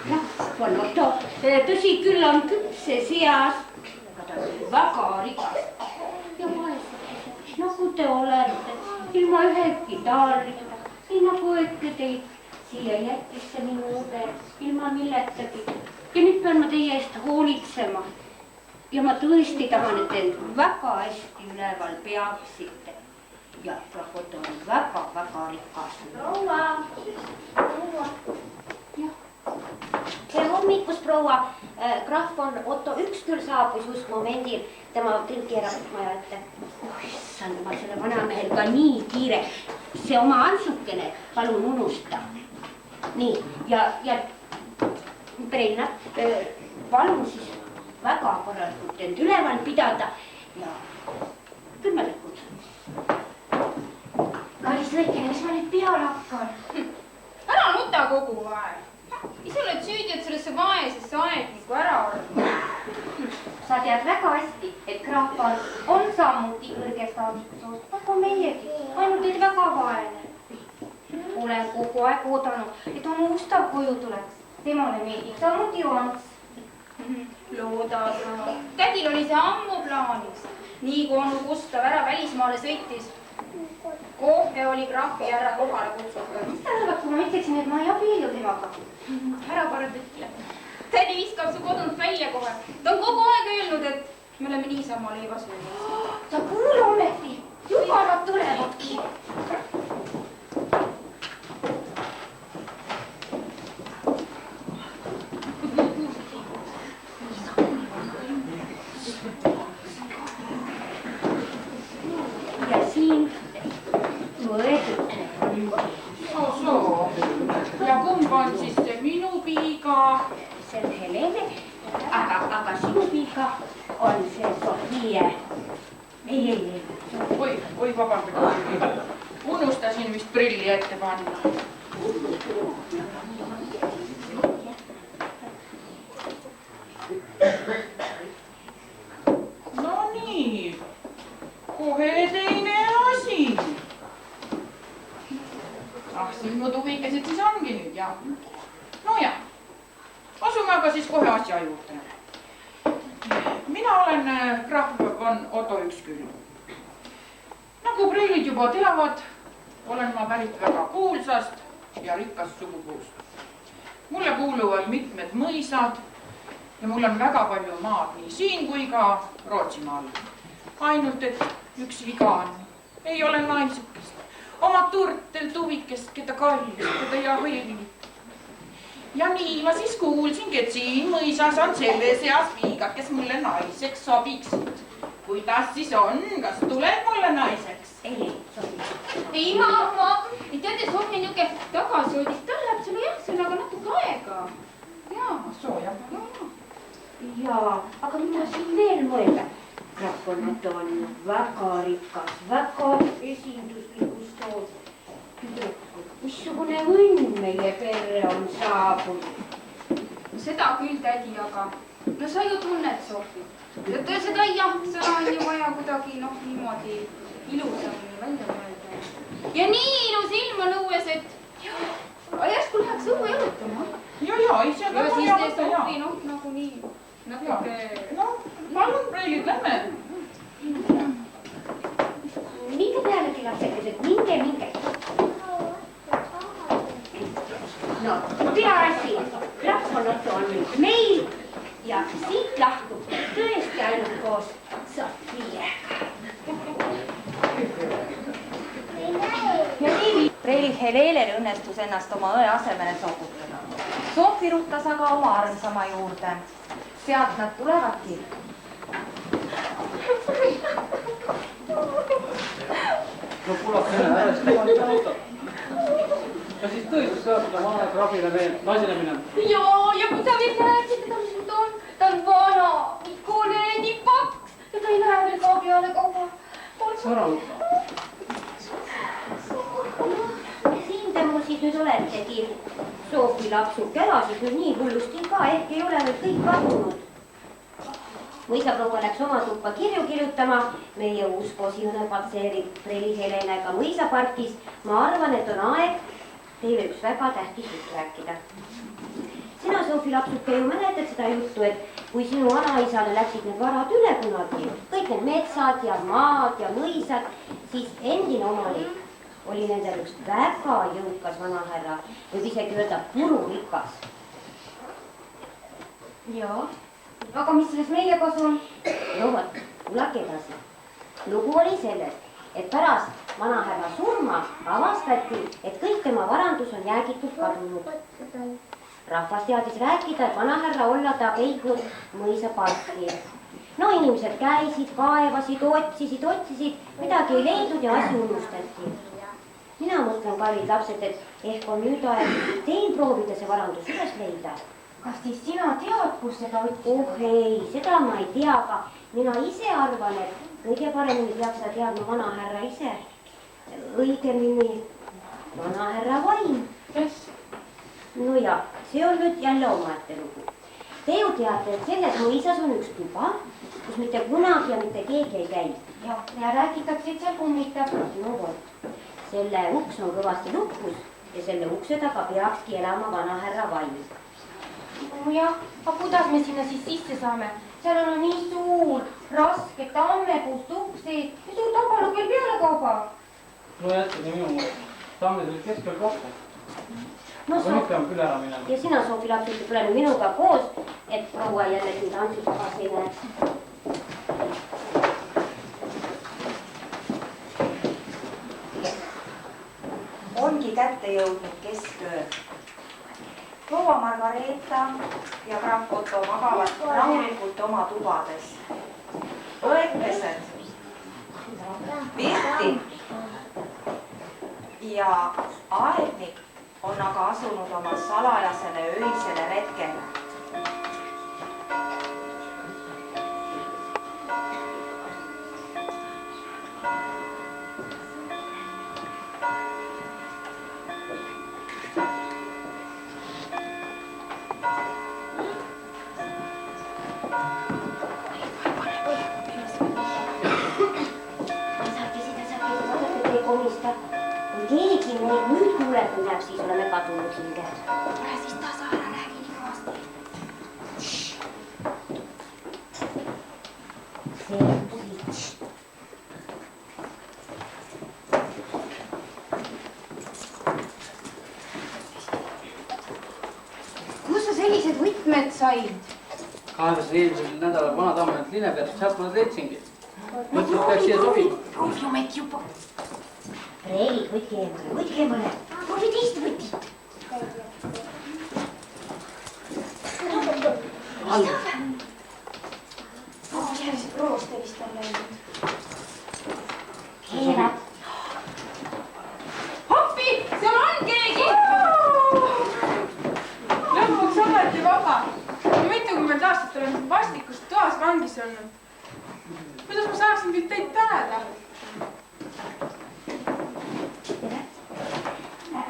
Graf von Otto, tõsi küll on küpses eas, aga ta on väga rikas ja vaesukese, nagu te olete, ilma ühegi taarita, nii nagu õige teid. siia jättis see minu õde ilma milletagi ja nüüd pean ma teie eest hoolitsema. ja ma tõesti tahan, et end väga hästi üleval peaksite. ja Graf Otto on väga-väga rikas. proua. tere hommikust, proua. Graf von Otto üks küll saabus just momendil, tema küll keerab maja ette. issand, ma selle vanamehel ka nii kiire. see oma Ansukene, palun unusta. nii, ja Brenna, palun siis väga korralikult end üleval pidada ja küll ma lõpun. kallis lõikene, mis ma nüüd peale hakkan? ära nuta kogu aeg. ise oled süüdi, et sellesse vaesesse aednikku ära arvata. sa tead väga hästi, et Grafal on samuti kõrge staatusest, nagu meiegi, ainult et väga vaene. olen kogu aeg oodanud, et oma Gustav koju tuleks. temale meeldib samuti Johannes. looda sa. tädil oli see ammu plaanis. nii kui onu Gustav ära välismaale sõitis, kohve oli Grafi ära kohale kutsutud. mis sa arvad, kui ma ütleksin, et ma ei abiellu temaga? ära parem ütle. tädi viskab su kodunt välja kohe. ta on kogu aeg öelnud, et me oleme niisama leivasööjad. sa kuule ometi, juba nad tulevadki. prilli ette panna. No nii, kohe teine asi. Siin mu tuvikesid siis ongi nüüd ja. No ja, asume aga siis kohe asja juurde. Mina olen krahv von Otto Üksküll. Nagu preilid juba teavad, olen ma pärit väga kuulsast ja rikkast sugupuust. Mulle kuuluvad mitmed mõisad ja mul on väga palju maad nii siin kui ka Rootsimaal. Ainult, et üks viga on. Ei ole naisukest, oma turtel tuvikest, keda kallistada ja hõlvita. Ja nii ma siis kuulsingi, et siin mõisas on selle seas viigad, kes mulle naiseks sobiksid. Kuidas siis on? Kas tuleb mulle naiseks? Ei, ma teate, Sofi niuke tagasihoidlik, tal läheb selle jah, sellega natuke aega. Jaa, sooja. Jaa, aga mida siin veel mõelda? Rahvannat on väga rikas, väga esinduslikus toos. Missugune õnn meie perre on saabunud. Seda küll, tädi, aga no sa ju tunned Sofi. Seda jah-sõna on ju vaja kuidagi niimoodi ilusamini välja mõelda. Ja nii ilus ilm on õues, et järsku läheks õue jalutama. Ja, ise on väga hea mõte, jaa. Sofi, nagu nii, natuke... No, palun, preilid, lähme. Minge pealegi lapsekesed, minge. No, peaasi, rahvannat on nüüd meil ja siit lahkub tõesti ainult koos Sofiega. Preili Helelel õnnestus ennast oma õe asemele sokutada. Sofi ruttas aga oma armsama juurde. Sealt nad tulevadki. No kuulake, ära ja siis tõesti saab vana krahvile veel naisele minema. Ja kui sa veel näeksid, ta on vana, Mikone nii paks ja ta ei lähe veel ka peale kaua. Sõra. Siin te mu siis nüüd oletegi. Sofi lapsuke elasid nüüd nii hullusti ka, ehk ei ole nüüd kõik kadunud. Mõisaproua läks oma tuppa kirju kirjutama. Meie uus posiõne patseerib Preili Helenega mõisaparkis. Ma arvan, et on aeg teile üks väga tähtis jutt rääkida. Sina, Sofi lapsuke, ju mäletad seda juttu, et kui sinu vanaisale läksid need varad üle kunagi, kõik need metsad ja maad ja mõisad, siis endine omanik oli nendel üks väga jõukas vanahärra, võib isegi öelda pururikas. Jaa, aga mis sellest meile kasu on? No vot, kuulake edasi. Lugu oli sellest, et pärast vanahärra surma avastati, et kõik tema varandus on jäägitult kadunud. Rahvas teadis rääkida, et vanahärra olla ta peitnud mõisaparki. No inimesed käisid, kaevasid, otsisid, midagi ei leidnud ja asi unustati. Mina mõtlen, kallid lapsed, et ehk on nüüd aeg teil proovida see varandus üles leida. Kas siis sina tead, kus seda otsida? Oh ei, seda ma ei tea, aga mina ise arvan, et kõige paremini peaks seda teadma vanahärra ise. Õigemini vanahärra vaim. No ja, see on nüüd jälle omaette lugu. Te ju teate, et selles mõisas on üks tuba, kus mitte kunagi ja mitte keegi ei käi. Ja räägitakse, et seal kummitab. No vot, selle uks on kõvasti lukus ja selle ukse taga peakski elama vanahärra vaim. Jah, aga kuidas me sinna siis sisse saame? Seal on nii suur, raske tammepuust uks sees ja suur tabalugel peale kauba. No jätkagi minu tammid olid keskel kokku. No ikka on küll ära minema. Ja sina, Sofi lapsuke, tule minuga koos, et proua jälle siin tantsus tagasi ei läheks. Ongi kätte jõudnud kesköö. Proua Margareeta ja krahv Otto magavad rahulikult oma tubades. Õekesed, Virti ja aednik on aga asunud oma salajasele öisele retkele. kui keegi meid nüüd kuuleb või näeb, siis oleme kadunud hinged. Ole siis tasa, ära räägi nii kõvasti. Kus sa sellised võtmed said? Kaevasin eelmisel nädalal vana Tammelt Linepeast, sealt ma leidsingi. Mõtlesin, et peaks siia sobima. Proovime juba. Reelik, võtke eemale. Proovi teist võtit. Järgmised rooste vist on läinud. Keerab. Hoppi, seal on keegi! Lõpuks ometi vaba. Mitukümmend aastat olen vastikus toas vangis olnud. Kuidas ma saaksin teid tänada?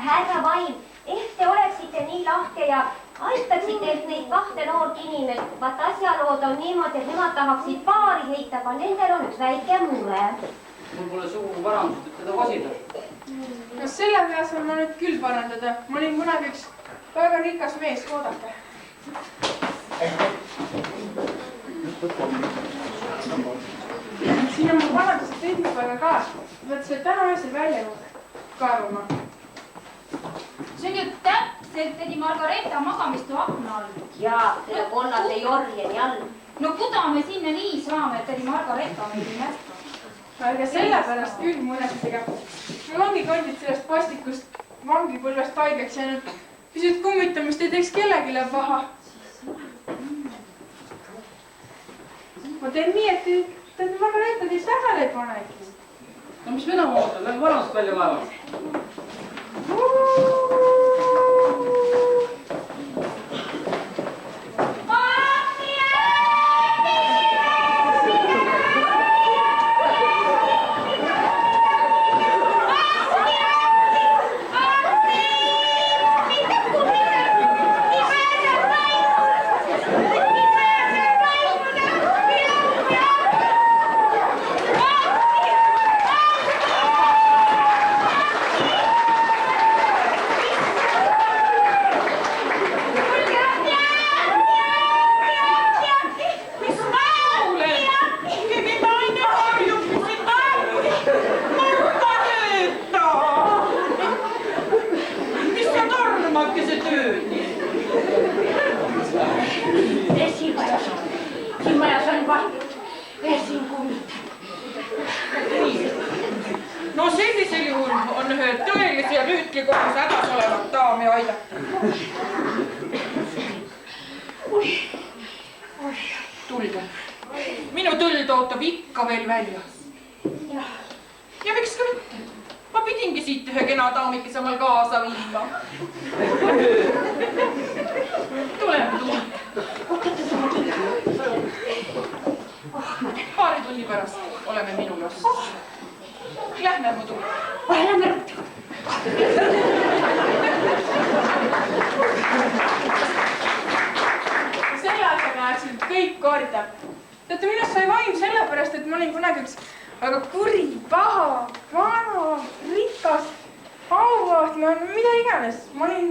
Härra Vaim, ehk te oleksite nii lahke ja aitaksite ehk neid kahte noort inimest. Vaat asjalood on niimoodi, et nemad tahaksid paari heita, aga nendel on üks väike mure. Mul pole sugu parandust, et teda vasida. No selle peas on ma nüüd küll parandada. Ma olin kunagi üks väga rikas mees, oodake. Siin on mu parandused teidipäeva kaas. Võt see täna öösel välja kaevama. See on ju täpselt tegi Margareeta magamistu akna all. Jaa, selle kollase jorjeni all. No kuda me sinna nii saame, et tegi Margareeta meil ei märka. Aga sellepärast küll muretsega. Mul ongi kondid sellest vastikust vangipõlvest haigeks jäänud. Pisut kummitamist ei teeks kellegile paha. Ma teen nii, et Margareeta teist tähele ei panegi. No mis mina moodan, lähen varandust välja vaevama. No sellisel juhul on ühe tõelise ja rüütlikodus hädas olevat daami aidata. Tulge. Minu tõld ootab ikka veel väljas. Ja miks ka mitte? Ma pidingi siit ühe kena daamikese omal kaasa viima. Tuleme. Paari tunni pärast oleme minu juures. Lähme muidu. Lähme ruttu. Selle asemel aegsid kõik korda. Teate, minust sai vaim sellepärast, et ma olin kunagi üks väga kuri, paha, vana, rikas, auvaht, mida iganes. Ma olin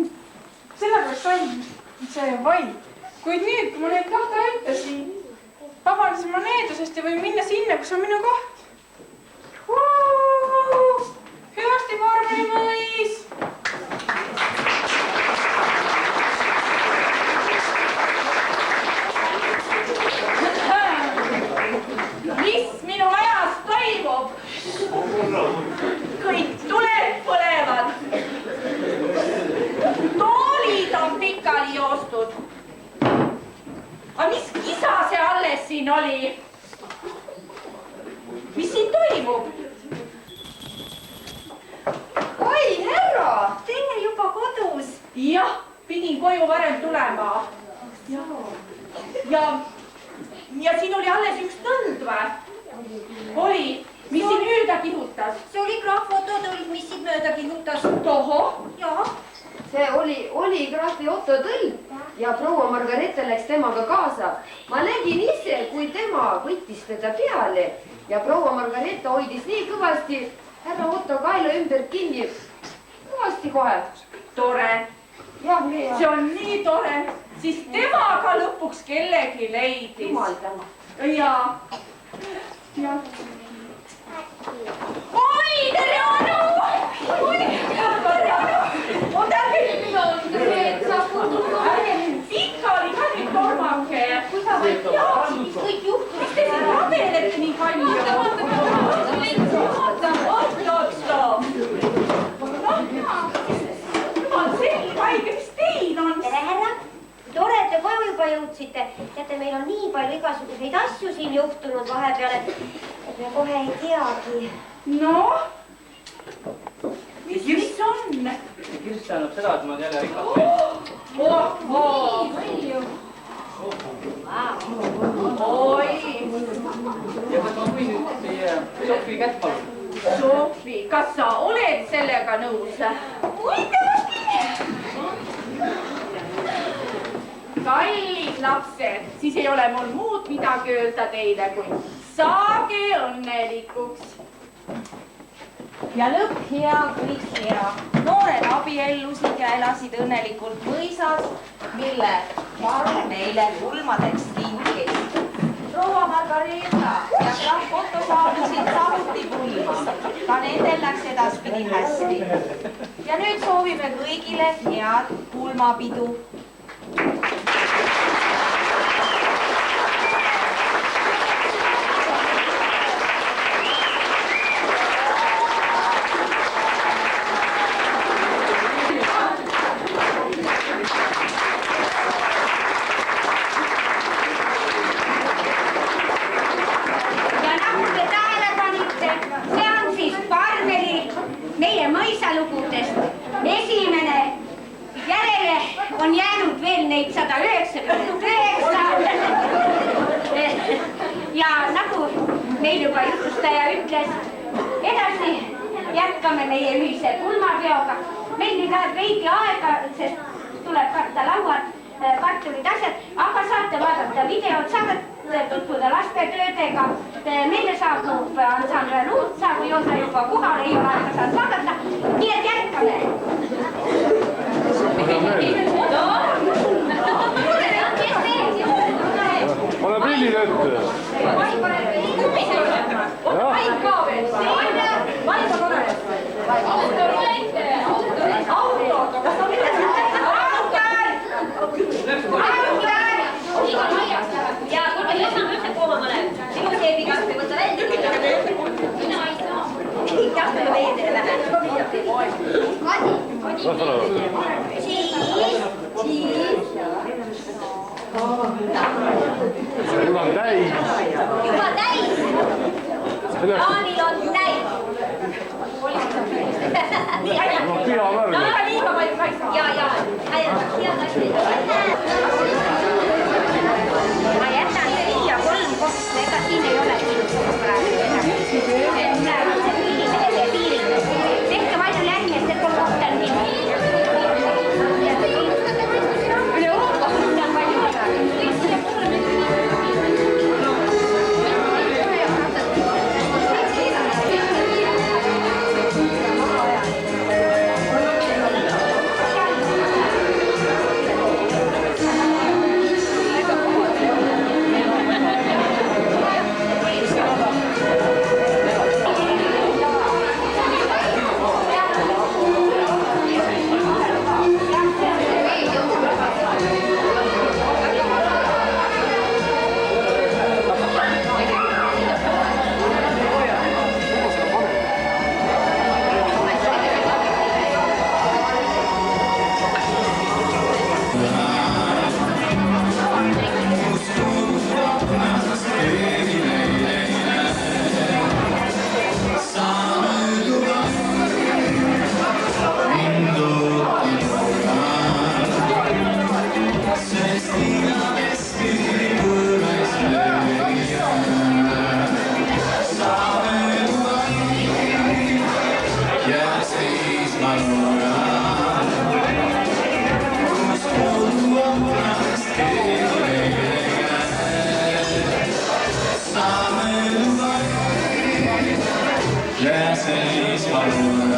sellepärast sain see vaim. Kuid nüüd, kui ma neid kahte aitasin, vabandasin ma needusest ja võin minna sinna, kus on minu koht. Hüvasti, Parmeli mõis! Mis minu ajas toimub? Kõik tuled põlevad. Toolid on pikali joostud. Aga mis kisa see alles siin oli? Mis siin toimub? Oi, härra, teie juba kodus. Jah, pidin koju varem tulema. Ja siin oli alles üks tõnd või? Oli, mis siin mööda kihutas? See oli graafototõld, mis siit mööda kihutas. Tohoh? Jaa. See oli krahvi Otto tõld ja proua Margareeta läks temaga kaasa. Ma nägin ise, kui tema võttis teda peale ja proua Margareeta hoidis nii kõvasti härra Otto kaela ümber kinni, arstikohaldus. Tore. See on nii tore, siis tema ka lõpuks kellegi leidis. Jumal täna. Ja. Oi, tere Anu! Oi, tere Anu! On täpselt ikka oli ka nüüd tormake. Kui sa võid teada, mis kõik juhtus. Mis te siin rabelete nii palju? Oot. Jumal selge haige, mis teil on? Tere härra, tore, et te koju juba jõudsite. Teate, meil on nii palju igasuguseid asju siin juhtunud vahepeal, et me kohe ei teagi. No? Mis on? Kirst tähendab seda, et ma olen jälle rikas. Oi! Ja kas ma võin nüüd teie Sofi kätt palun? Sofi, kas sa oled sellega nõus? Muidugi! Kallid lapsed, siis ei ole mul muud midagi öelda teile, kui saage õnnelikuks. Ja lõpp hea, kõik hea. Noored abiellusid ja elasid õnnelikult mõisas, mille Marm neile pulmadeks kinkis. Proua Margareeta ja krahv Otto saabusid samuti pulmas. Ka nendel läks edaspidi hästi. Ja nüüd soovime kõigile head pulmapidu. Meie mõisalugudest esimene järele on jäänud veel neid 199. Ja nagu meil juba jutustaja ütles, edasi jätkame meie ühise pulmapeoga. Meil nüüd läheb veidi aega, sest tuleb katta lauad, kartulid, asjad, aga saate vaadata videot, saate tutvuda lastetöödega. Meile saabub ansambel Luutsa, kui osa juba kohal ei ole aega saanud vaadata. Nii et jätkame. Pane prillid ette. Vaid ka veel. Vaid on olemas. Auto. Kas on midagi? Ja kui me jõudnud üldse kooma mõned, sinu seebi kasvõi võtta välja. Mina ei saa. Jätkame meie teile lähe. Siis. Mul on täis. Juba täis. Jaanil on täis. Nii, aina. Mul on pea värvi. Liiga palju ka ei saa. Ja. Head asjad. Ma jätan siia 3 kohta, ega siin ei ole ilusat praegu. See piirimehele piirid. Tehke palju järgmine, see 3 kohta on nii. Üle Euroopa on palju praegu. Ja siis palun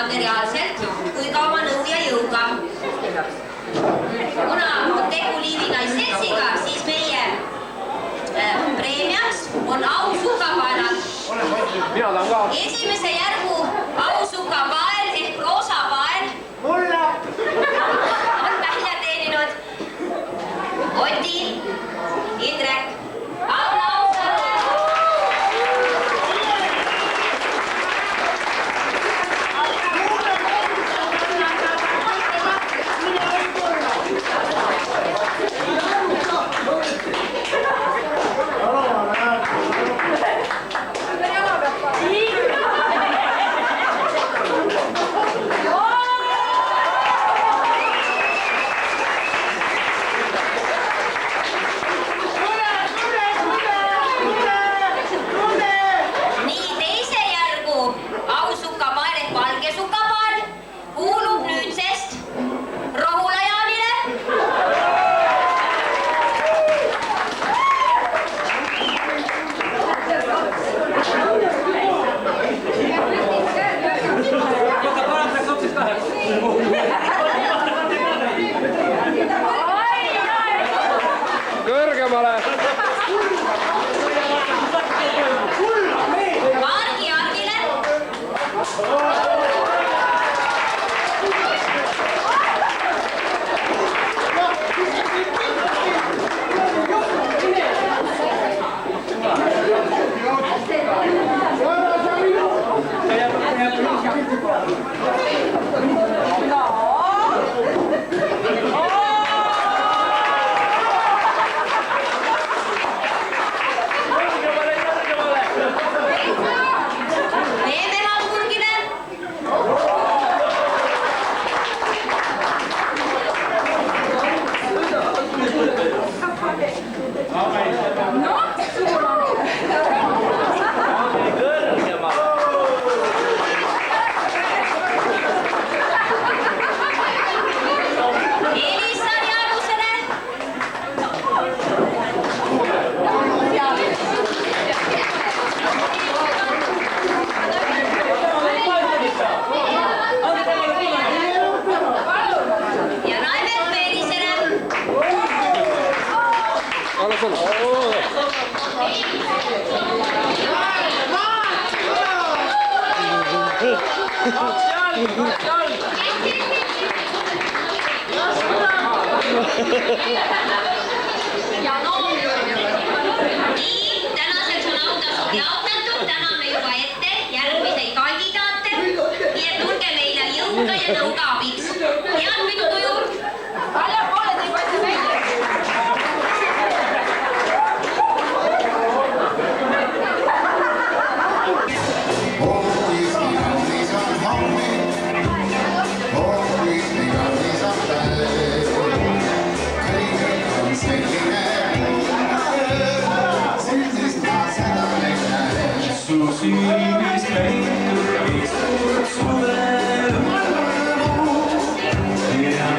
materiaalselt kui ka oma nõu ja jõuga. Kuna on tegu Liivi naissetsiga, siis meie preemiaks on ausukapaelad. Esimese järgu ausukapael ehk roosapael on välja teeninud Oti, Indrek, ja no nii, tänaseks on autasud jaotatud, täname juba ette järgmiseid kandidaate, nii et tulge meile jõuga ja nõuga abiks. Head pidutuju! Väljapoole te ei passi välja! Susinis leitud istud suvel mõlemu ja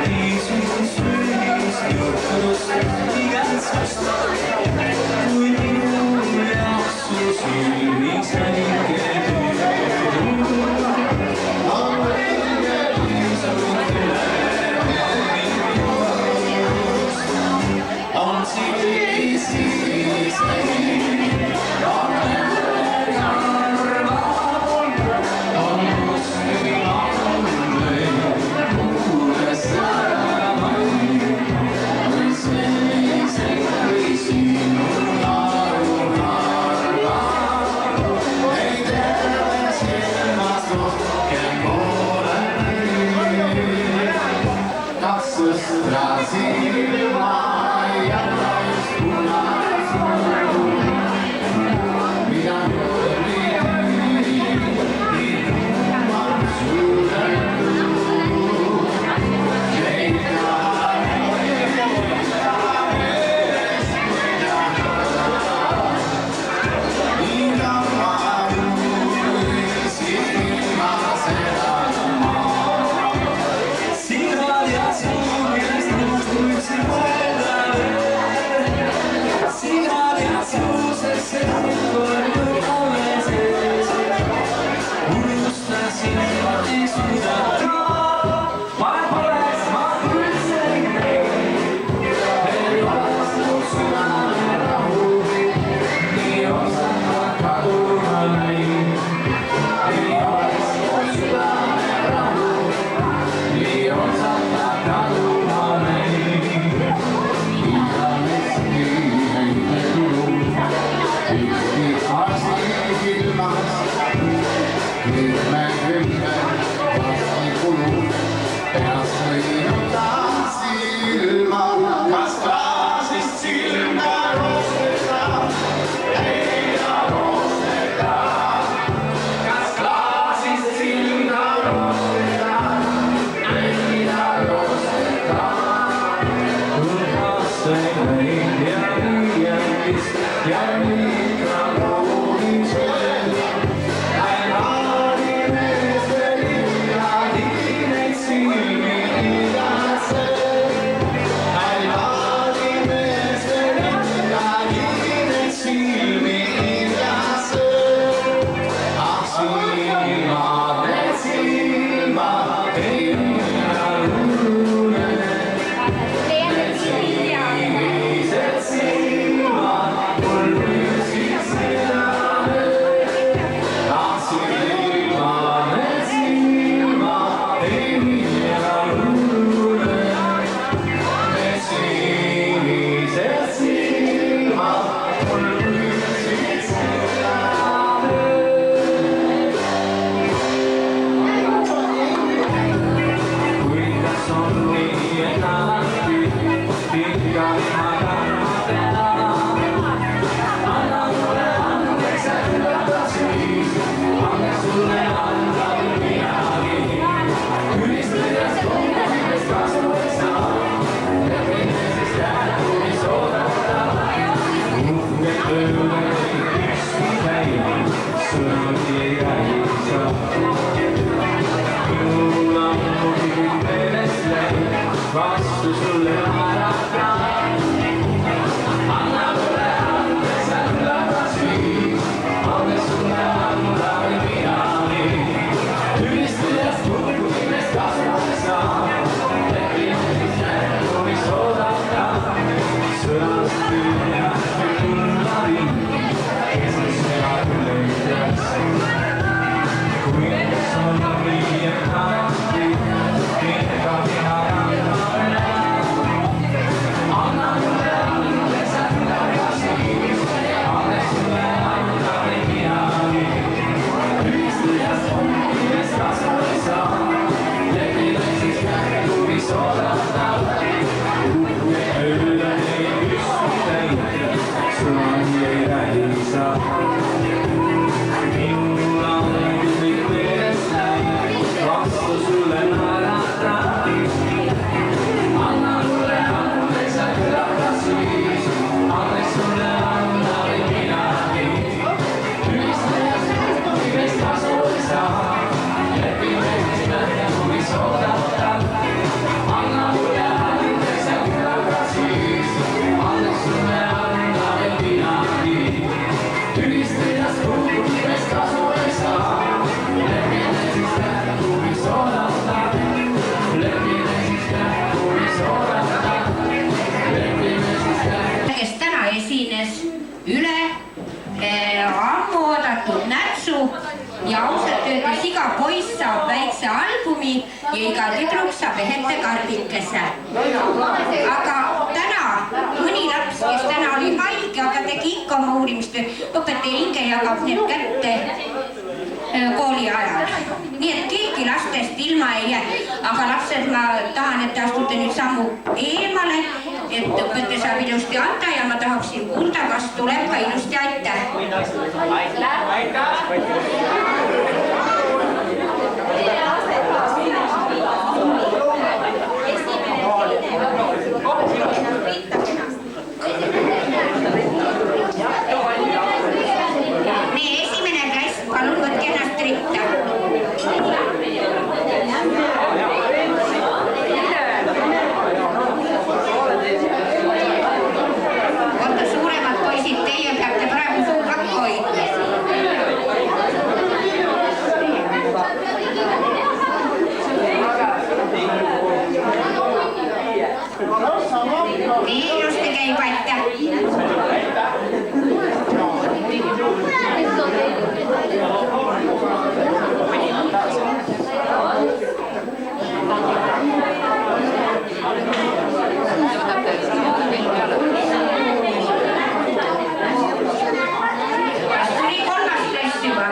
vastu sulle naerata. Anna mulle andeks, et tagasi, andes sulle anda või midagi. Tüdistujast kukkumist kasvada saa, leppimisest järgu, mis oodata. Sõnast tühja või kullari, kes on sõna küll ei teaks. Kui kes on riie tagasi, ikka keha jääda. Anna mulle andeks, et tagasi, andes sulle anda või midagi. Tüdistujast kukkumist kasvada saa, leppimisest järgu, mis oodata. Öelda ei püsti teid, sõnani ei räägi saa. Minul on kõik meelest läinud, vastu sulle naerata. Anna mulle andeks, et tagasi, andes sulle anda või midagi. Tüdistujast kukkumist kasu ei saa, leppimisest järgu, mis oodata. Anna mulle andeks, et tagasi, andes sulle anda või midagi. Tüdistujast kukkumist kasu ei saa, leppimisest järgu, mis oodata. Leppimisest järgu, mis oodata. Leppimisest järgu. Kes täna esines üle ammu oodatud nätsu ja ausalt öeldes iga poiss saab väikse albumi ja iga tüdruk saab ehete karbikese. Aga täna mõni laps, kes täna oli haige, aga tegi ikka oma uurimistöö, õpetaja Inge jagab need kätte kooli ajal. Nii et keegi lastest ilma ei jää. Aga lapsed, ma tahan, et te astute nüüd sammu eemale, et õpetaja saab ilusti anda ja ma tahaksin kuulda, kas tuleb ka ilusti aitäh. Nii, esimene klass, palun võtke ennast ritta. Oota, suuremad poisid, teie peate praegu suu kakku hoidma. Nii ilusti käib, aitäh. Tuli kolmas klass juba.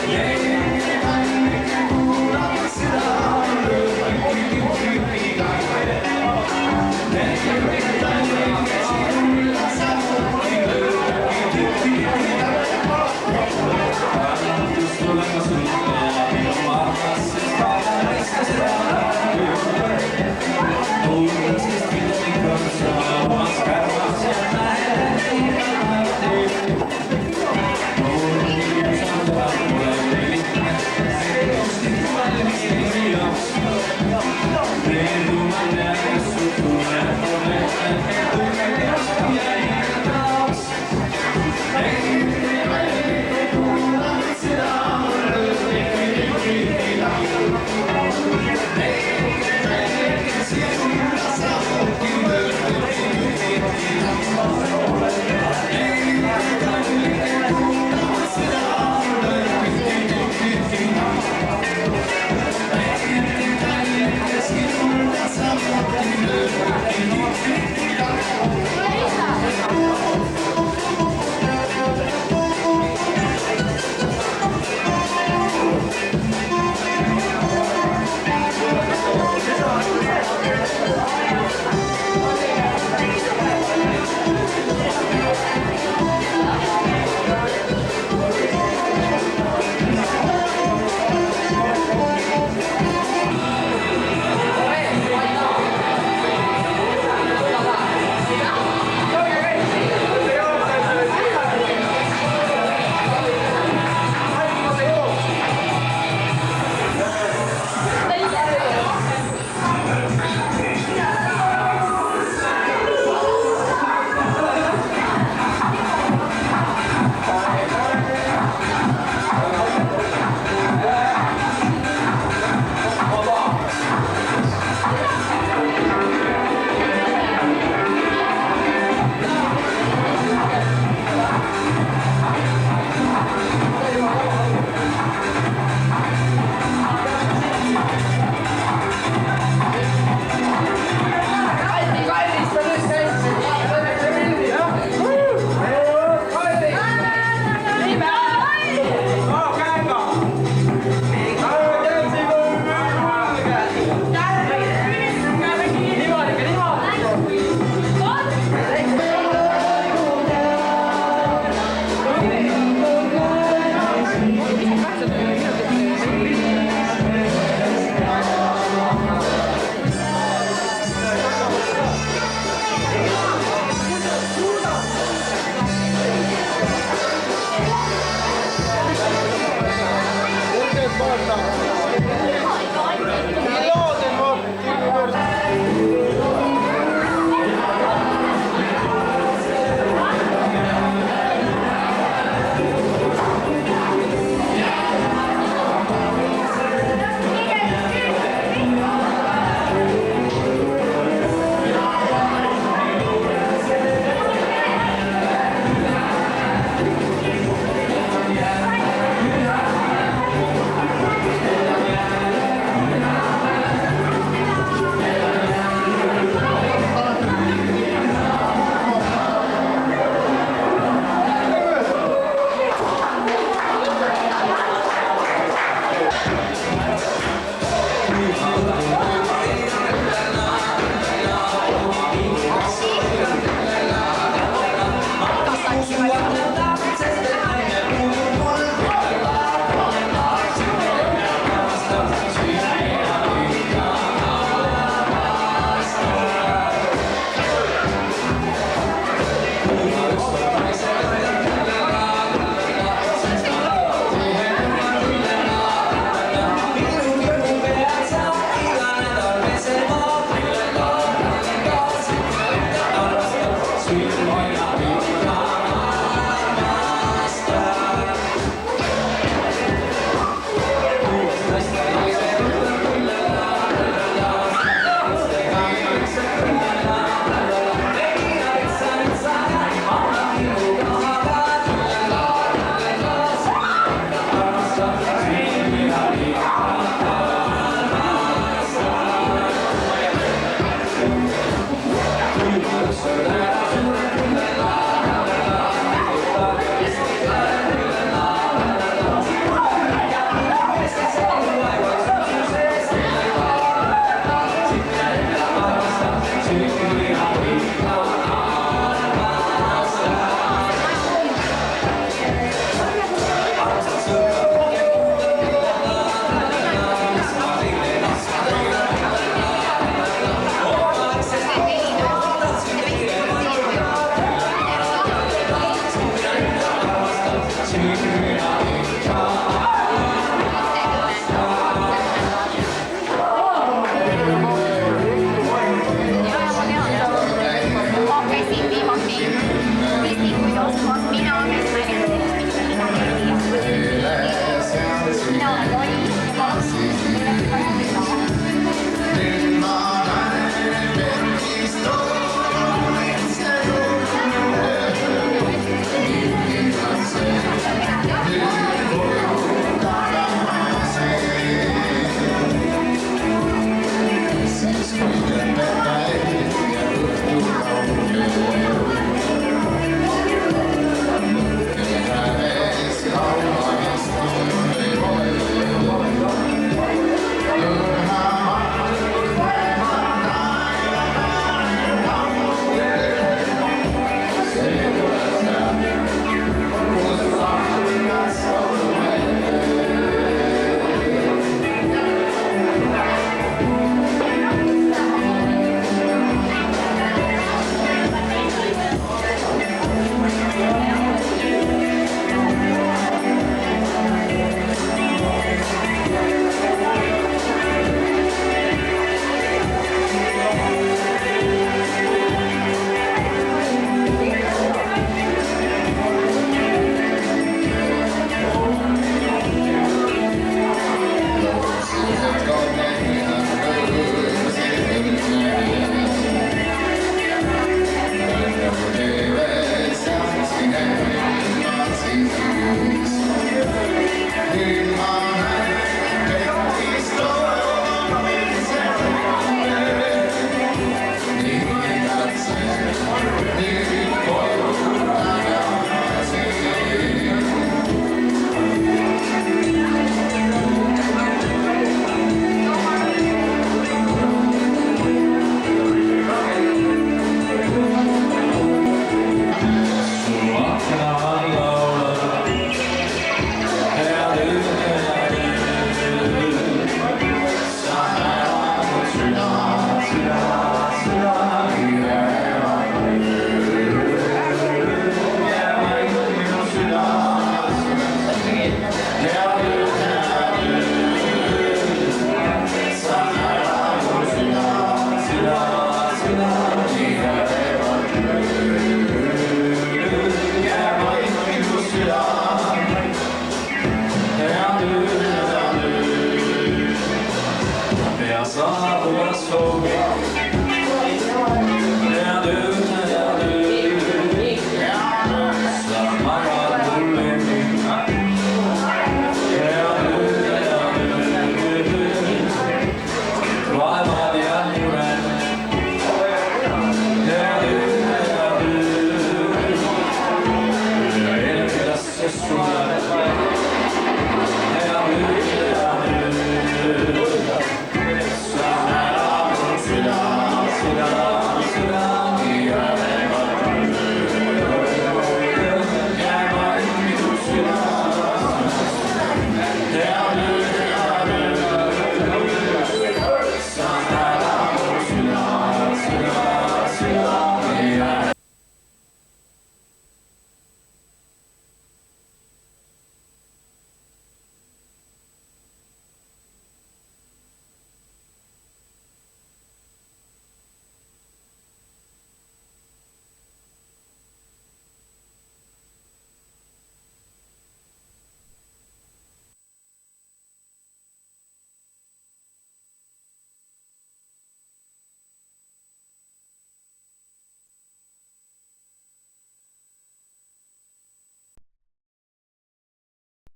Yeah.